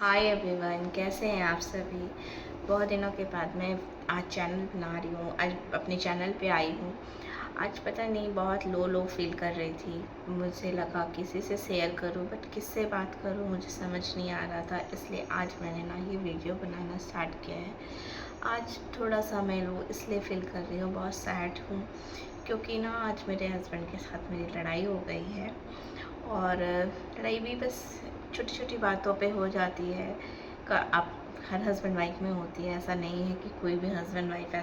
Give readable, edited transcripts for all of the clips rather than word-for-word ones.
Hi everyone, कैसे हैं आप सभी। बहुत दिनों के बाद मैं आज चैनल बना रही हूँ। आज अपने चैनल पे आई हूँ। आज पता नहीं बहुत लो फील कर रही थी। मुझे लगा किसी से शेयर करूँ, बट किससे बात करूँ मुझे समझ नहीं आ रहा था। इसलिए आज मैंने ना ये वीडियो बनाना स्टार्ट किया है। आज थोड़ा सा मैं लो इसलिए फील कर रही हूँ, बहुत सैड हूँ, क्योंकि ना आज मेरे हस्बैंड के साथ मेरी लड़ाई हो गई है। और लड़ाई भी बस छोटी छोटी बातों पे हो जाती है। आप हर हस्बैंड वाइफ में होती है, ऐसा नहीं है कि कोई भी हस्बैंड वाइफ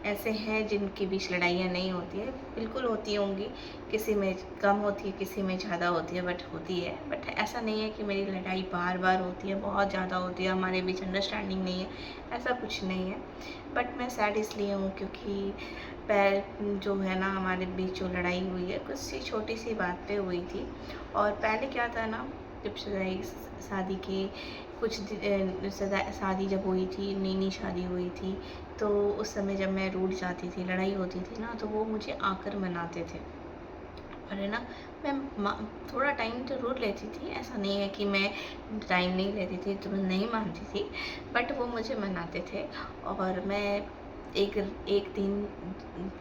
ऐसे हैं जिनके बीच लड़ाइयाँ नहीं होती है। बिल्कुल होती होंगी, किसी में कम होती है, किसी में ज़्यादा होती है, बट होती है। बट ऐसा नहीं है कि मेरी लड़ाई बार बार होती है, बहुत ज़्यादा होती है, हमारे बीच अंडरस्टैंडिंग नहीं है, ऐसा कुछ नहीं है। बट मैं सैड इसलिए हूँ क्योंकि पैर जो है ना, हमारे बीच जो लड़ाई हुई है कुछ सी छोटी सी बात पे हुई थी। और पहले क्या था ना, जब शादी के शादी जब हुई थी, नई नई शादी हुई थी, तो उस समय जब मैं रूठ जाती थी, लड़ाई होती थी ना, तो वो मुझे आकर मनाते थे। और है ना, मैं थोड़ा टाइम तो रूठ लेती थी, ऐसा नहीं है कि मैं टाइम नहीं लेती थी, तो मैं नहीं मानती थी, बट वो मुझे मनाते थे। और मैं एक एक दिन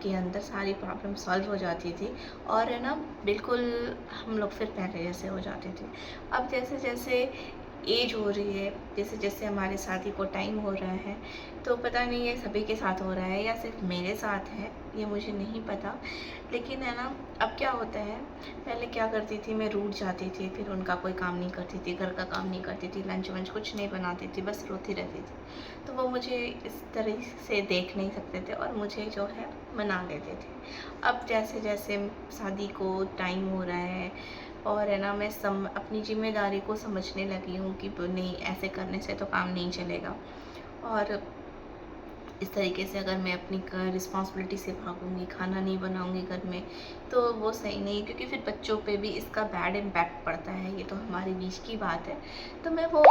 के अंदर सारी प्रॉब्लम सॉल्व हो जाती थी। और है ना, बिल्कुल हम लोग फिर पहले जैसे हो जाते थे। अब जैसे जैसे एज हो रही है, जैसे जैसे हमारे शादी को टाइम हो रहा है, तो पता नहीं ये सभी के साथ हो रहा है या सिर्फ मेरे साथ है, ये मुझे नहीं पता। लेकिन है ना, अब क्या होता है, पहले क्या करती थी, मैं रूठ जाती थी, फिर उनका कोई काम नहीं करती थी, घर का काम नहीं करती थी, लंच वंच कुछ नहीं बनाती थी, बस रोती रहती थी। तो वो मुझे इस तरह से देख नहीं सकते थे और मुझे जो है मना लेते थे। अब जैसे जैसे शादी को टाइम हो रहा है, और है ना, मैं अपनी जिम्मेदारी को समझने लगी हूँ कि नहीं, ऐसे करने से तो काम नहीं चलेगा। और इस तरीके से अगर मैं अपनी रिस्पॉन्सिबिलिटी से भागूंगी, खाना नहीं बनाऊंगी घर में, तो वो सही नहीं, क्योंकि फिर बच्चों पे भी इसका बैड इम्पैक्ट पड़ता है। ये तो हमारे बीच की बात है। तो मैं वो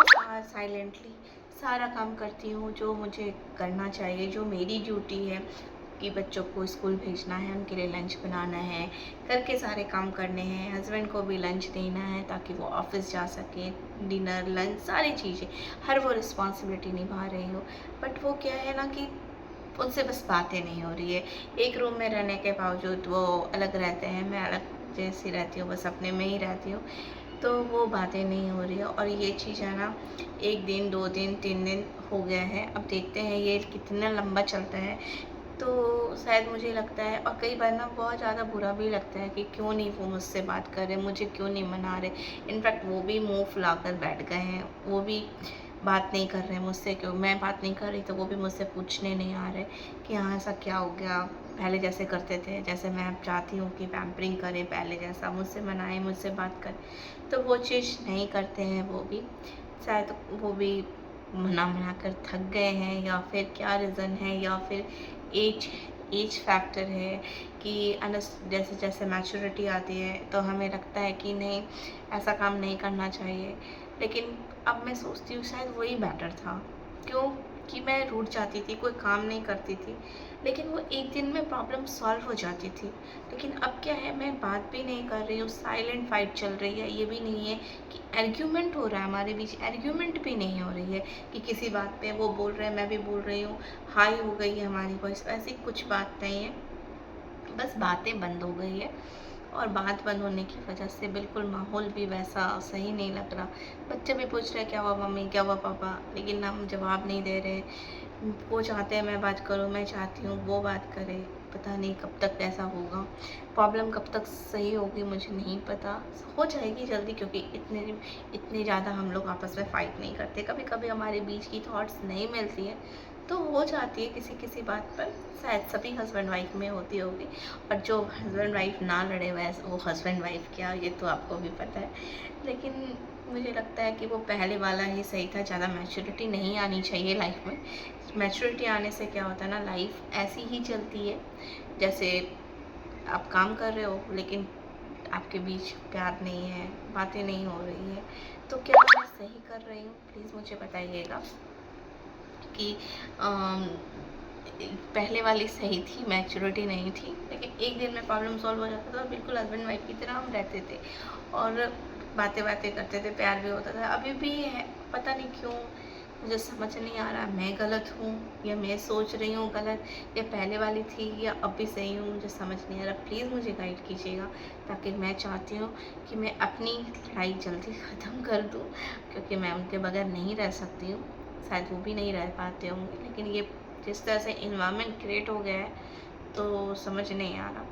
साइलेंटली सारा काम करती हूँ जो मुझे करना चाहिए, जो मेरी ड्यूटी है, कि बच्चों को स्कूल भेजना है, उनके लिए लंच बनाना है, घर के सारे काम करने हैं, हस्बैंड को भी लंच देना है ताकि वो ऑफिस जा सके, डिनर लंच सारी चीज़ें, हर वो रिस्पॉन्सिबिलिटी निभा रही हूँ। बट वो क्या है ना कि उनसे बस बातें नहीं हो रही है। एक रूम में रहने के बावजूद वो अलग रहते हैं, मैं अलग जैसी रहती हूँ, बस अपने में ही रहती हूँ, तो वो बातें नहीं हो रही है। और ये चीज़ है ना, 1 दिन 2 दिन 3 दिन हो गया है, अब देखते हैं ये कितना लंबा चलता है। तो शायद मुझे लगता है, और कई बार ना बहुत ज़्यादा बुरा भी लगता है कि क्यों नहीं वो मुझसे बात कर रहे, मुझे क्यों नहीं मना रहे। इनफैक्ट वो भी मुंह फुलाकर बैठ गए हैं, वो भी बात नहीं कर रहे मुझसे। क्यों मैं बात नहीं कर रही तो वो भी मुझसे पूछने नहीं आ रहे कि हाँ ऐसा क्या हो गया, पहले जैसे करते थे, जैसे मैं अब चाहती हूँ कि पैम्परिंग करें पहले जैसा, मुझसे मनाएं, मुझसे बात करें, तो वो चीज़ नहीं करते हैं वो भी। शायद वो भी मना कर थक गए हैं, या फिर क्या रीज़न है, या फिर एज एज फैक्टर है कि जैसे जैसे मैच्योरिटी आती है तो हमें लगता है कि नहीं, ऐसा काम नहीं करना चाहिए। लेकिन अब मैं सोचती हूँ शायद वही बेटर था। क्यों कि मैं रूठ जाती थी, कोई काम नहीं करती थी, लेकिन वो एक दिन में प्रॉब्लम सॉल्व हो जाती थी। लेकिन अब क्या है, मैं बात भी नहीं कर रही हूँ, साइलेंट फाइट चल रही है। ये भी नहीं है कि आर्ग्यूमेंट हो रहा है हमारे बीच, आर्ग्यूमेंट भी नहीं हो रही है कि किसी बात पे वो बोल रहे हैं मैं भी बोल रही हूँ, हाई हो गई है हमारी वॉइस, ऐसी कुछ बात नहीं है। बस बातें बंद हो गई है, और बात बंद होने की वजह से बिल्कुल माहौल भी वैसा सही नहीं लग रहा। बच्चे भी पूछ रहे क्या हुआ मम्मी, क्या हुआ पापा, लेकिन हम जवाब नहीं दे रहे। वो चाहते हैं मैं बात करूं, मैं चाहती हूँ वो बात करे। पता नहीं कब तक ऐसा होगा, प्रॉब्लम कब तक सही होगी मुझे नहीं पता। हो जाएगी जल्दी, क्योंकि इतने इतने ज़्यादा हम लोग आपस में फ़ाइट नहीं करते। कभी कभी हमारे बीच की थॉट्स नहीं मिलती है, तो हो जाती है किसी किसी बात पर। शायद सभी हस्बैंड वाइफ में होती होगी, और जो हस्बैंड वाइफ ना लड़े वैसे वो हस्बैंड वाइफ क्या, ये तो आपको भी पता है। लेकिन मुझे लगता है कि वो पहले वाला ही सही था। ज़्यादा मैच्योरिटी नहीं आनी चाहिए लाइफ में। मैच्योरिटी आने से क्या होता है ना, लाइफ ऐसी ही चलती है जैसे आप काम कर रहे हो, लेकिन आपके बीच प्यार नहीं है, बातें नहीं हो रही है। तो क्या मैं सही कर रही हूँ, प्लीज़ मुझे बताइएगा। कि पहले वाली सही थी, मैच्योरिटी नहीं थी, लेकिन एक दिन में प्रॉब्लम सॉल्व हो जाता था, और बिल्कुल हस्बैंड वाइफ की तरह हम रहते थे, और बातें बातें करते थे, प्यार भी होता था। अभी भी है, पता नहीं क्यों मुझे समझ नहीं आ रहा मैं गलत हूँ या मैं सोच रही हूँ गलत, या पहले वाली थी या अब भी सही हूँ, मुझे समझ नहीं आ रहा। प्लीज़ मुझे गाइड कीजिएगा, ताकि मैं चाहती हूँ कि मैं अपनी लड़ाई जल्दी ख़त्म कर दूँ, क्योंकि मैं उनके बगैर नहीं रह सकती हूँ। शायद वो भी नहीं रह पाते होंगे, लेकिन ये जिस तरह से इन्वायरमेंट क्रिएट हो गया है तो समझ नहीं आ रहा।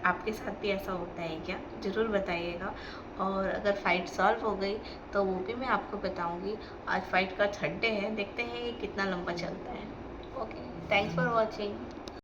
आपके साथ भी ऐसा होता है क्या? ज़रूर बताइएगा। और अगर फ़ाइट सॉल्व हो गई तो वो भी मैं आपको बताऊँगी। आज फ़ाइट का 3rd डे है, देखते हैं ये कितना लंबा चलता है। Okay, thanks for watching.